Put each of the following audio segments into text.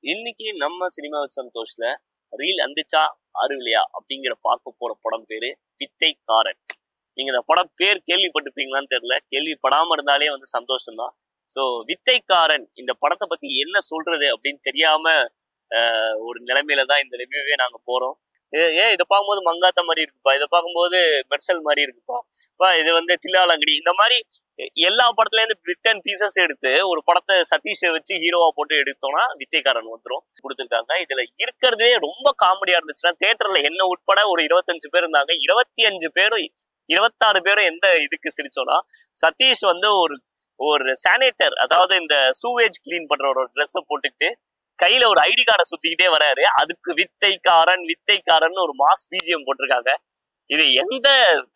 இன்னைக்கு நம்ம cinema சந்தோஷ்ல reel அந்துச்சா அருவிலையா அப்படிங்கிற பார்க்க போற படம் பேரு வித்தைக்காரன். நீங்க இந்த படம் பேர் கேள்விப்பட்டிருப்பீங்களான்னு தெரியல. கேள்விப்படாம இருந்தாலே வந்து சந்தோஷம் தான். ஸோ வித்தைக்காரன் இந்த படத்தை பத்தி என்ன சொல்றது அப்படின்னு தெரியாம ஒரு நிலைமையில தான் இந்த ரிவ்யூவே நாங்க போறோம். ஏன் இதை பார்க்கும்போது மங்காத்த மாதிரி இருக்குப்பா, இதை பார்க்கும்போது மெர்சல் மாதிரி இருக்குப்பா, இது வந்து தில்லாலங்கடி இந்த மாதிரி எல்லா படத்துல இருந்து பிட் அண்ட் பீசஸ் எடுத்து ஒரு படத்தை சதீஷை வச்சு ஹீரோவா போட்டு எடுத்தோம்னா வித்தைக்காரன் வந்துடும் கொடுத்துருக்காங்க. இதுல இருக்கிறதே ரொம்ப காமெடியா இருந்துச்சுன்னா தியேட்டர்ல என்ன உட்பட ஒரு 25 பேர் இருந்தாங்க. 25 பேரும் 26 பேரும் எந்த இதுக்கு சிரிச்சோம்னா, சதீஷ் வந்து ஒரு ஒரு சானிட்டர், அதாவது இந்த சூவேஜ் கிளீன் பண்ற ஒரு ட்ரெஸ்ஸை போட்டுக்கிட்டு கையில ஒரு ஐடி கார்டை சுத்திக்கிட்டே வராரு. அதுக்கு வித்தைக்காரன் வித்தைக்காரன் ஒரு மாஸ் பிஜிஎம் போட்டிருக்காங்க. இது எந்த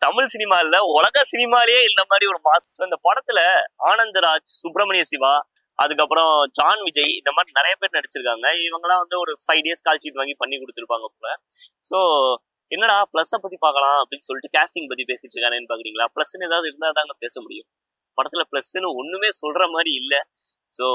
தமிழ் சினிமா இல்ல, உலக சினிமாலேயே இந்த மாதிரி ஒரு மாஸ். இந்த படத்துல ஆனந்தராஜ், சுப்பிரமணிய சிவா, அதுக்கப்புறம் ஜான் விஜய், இந்த மாதிரி நிறைய பேர் நடிச்சிருக்காங்க. இவங்கெல்லாம் வந்து ஒரு 5 டேஸ் கால் ஷீட் வாங்கி பண்ணி கொடுத்துருப்பாங்க போல. ஸோ என்னடா பிளஸை பத்தி பார்க்கலாம் அப்படின்னு சொல்லிட்டு கேஸ்டிங் பத்தி பேசிட்டு இருக்கானேன்னு பாக்குறீங்களா? பிளஸ்ன்னு ஏதாவது இருந்தா தாங்க பேச முடியும். படத்துல பிளஸ்ன்னு ஒண்ணுமே சொல்ற மாதிரி இல்லை. ஸோ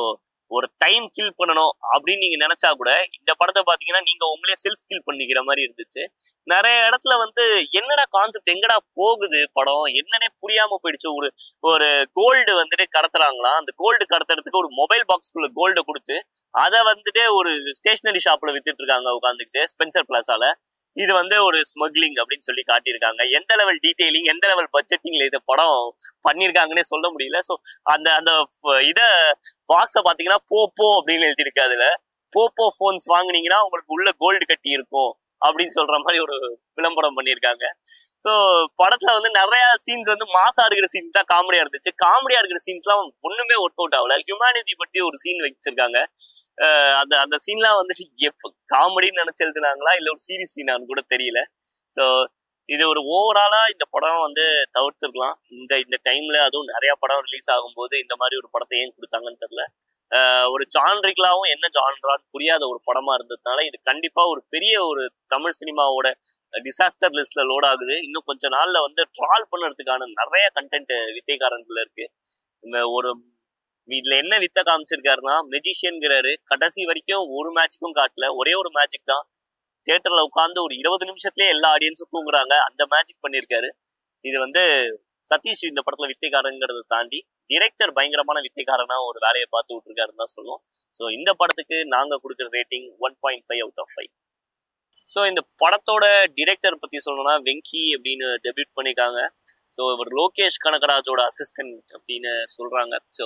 ஒரு டைம் கில் பண்ணணும் அப்படின்னு நீங்க நினைச்சா கூட இந்த படத்தை பாத்தீங்கன்னா நீங்க உங்களே செல்ஃப் கில் பண்ணிக்கிற மாதிரி இருந்துச்சு. நிறைய இடத்துல வந்து என்னடா கான்செப்ட், எங்கடா போகுது படம் என்னன்னே புரியாம போயிடுச்சு. ஒரு ஒரு கோல்டு வந்துட்டு கடத்துறாங்களாம். அந்த கோல்டு கடத்துறதுக்கு ஒரு மொபைல் பாக்ஸ்குள்ள கோல்டு கொடுத்து அதை வந்துட்டு ஒரு ஸ்டேஷனரி ஷாப்ல வித்துட்டு இருக்காங்க உட்காந்துக்கிட்டு ஸ்பென்சர் பிளாஸால. இது வந்து ஒரு ஸ்மக்லிங் அப்படின்னு சொல்லி காட்டியிருக்காங்க. எந்த லெவல் டீடைலிங், எந்த லெவல் பட்ஜெட்டிங்ல இந்த படம் பண்ணியிருக்காங்கன்னே சொல்ல முடியல. ஸோ அந்த அந்த இதை பாக்ஸை பார்த்தீங்கன்னா போப்போ அப்படின்னு எழுதியிருக்கு. அதுல போப்போ போன்ஸ் வாங்கினீங்கன்னா உங்களுக்கு உள்ள கோல்டு கட்டி இருக்கும் அப்படின்னு சொல்ற மாதிரி ஒரு விளம்பரம் பண்ணியிருக்காங்க. ஸோ படத்துல வந்து நிறைய சீன்ஸ் வந்து மாசா இருக்கிற சீன்ஸ் தான் காமெடியா இருந்துச்சு. காமெடியா இருக்கிற சீன்ஸ்லாம் ஒண்ணுமே ஒர்க் அவுட் ஆகல. ஹியூமனிட்டி பத்தி ஒரு சீன் வச்சிருக்காங்க. அந்த அந்த சீன்லாம் வந்துட்டு எப்ப காமெடின்னு நினைச்சு எழுதுனாங்களா இல்ல ஒரு சீரியஸ் சீனான்னு கூட தெரியல. ஸோ இது ஒரு ஓவராலா இந்த படம் வந்து தவிர்த்துருக்கலாம். இந்த இந்த டைம்ல அதுவும் நிறைய படம் ரிலீஸ் ஆகும்போது இந்த மாதிரி ஒரு படத்தை ஏன் கொடுத்தாங்கன்னு தெரியல. ஒரு ஜான்ரிகளாவும் என்ன ஜான்ரான்னு புரியாத ஒரு படமா இருந்ததுனால இது கண்டிப்பா ஒரு பெரிய ஒரு தமிழ் சினிமாவோட டிசாஸ்டர் லிஸ்ட்ல லோட் ஆகுது. இன்னும் கொஞ்ச நாள்ல வந்து ட்ரால் பண்ணுறதுக்கான நிறைய கண்டென்ட் வித்தைக்காரன்ல இருக்கு. ஒரு இதுல என்ன வித்தை காமிச்சிருக்காருன்னா, மெஜிஷியன்கிறாரு. கடைசி வரைக்கும் ஒரு மேட்சுக்கும் காட்டல. ஒரே ஒரு மேஜிக் தான். தியேட்டர்ல உட்காந்து ஒரு 20 நிமிஷத்துலயே எல்லா ஆடியன்ஸும் தூங்குறாங்க. அந்த மேஜிக் பண்ணியிருக்காரு. இது வந்து சதீஷ் இந்த படத்துல வித்தைக்காரங்கிறத தாண்டி டிரெக்டர் பயங்கரமான வித்தைக்காரனா ஒரு வேலையை பார்த்து விட்டுருக்காருன்னு தான் சொல்லுவோம். ஸோ இந்த படத்துக்கு நாங்க கொடுக்குற ரேட்டிங் 1.5 அவுட் ஆஃப் 5. ஸோ இந்த படத்தோட டிரெக்டர் பத்தி சொல்லணும்னா வெங்கி அப்படின்னு டெபியூட் பண்ணியிருக்காங்க. ஸோ இவர் லோகேஷ் கனகராஜோட அசிஸ்டன்ட் அப்படின்னு சொல்றாங்க. ஸோ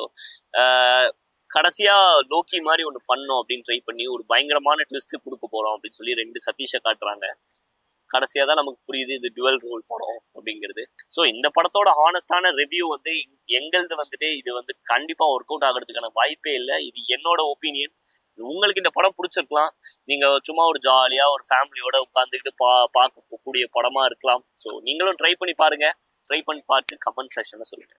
கடைசியா லோக்கி மாதிரி ஒன்று பண்ணோம் அப்படின்னு ட்ரை பண்ணி ஒரு பயங்கரமான ட்விஸ்ட் கொடுக்க போறோம் அப்படின்னு சொல்லி 2 சதீஷை காட்டுறாங்க. கடைசியா தான் நமக்கு புரியுது இது டுவல் ரோல் படம் அப்படிங்கிறது. ஸோ இந்த படத்தோட ஹானஸ்டான ரிவ்யூ வந்து எங்களது வந்துட்டு இது வந்து கண்டிப்பா ஒர்க் அவுட் ஆகிறதுக்கான வாய்ப்பே இல்லை. இது என்னோட ஒப்பீனியன். உங்களுக்கு இந்த படம் பிடிச்சிருக்கலாம். நீங்க சும்மா ஒரு ஜாலியா ஒரு ஃபேமிலியோட உட்காந்துக்கிட்டு பார்க்கக்கூடிய படமா இருக்கலாம். ஸோ நீங்களும் ட்ரை பண்ணி பாருங்க. ட்ரை பண்ணி பார்த்து கமெண்ட் செக்ஷன்ல சொல்லுங்க.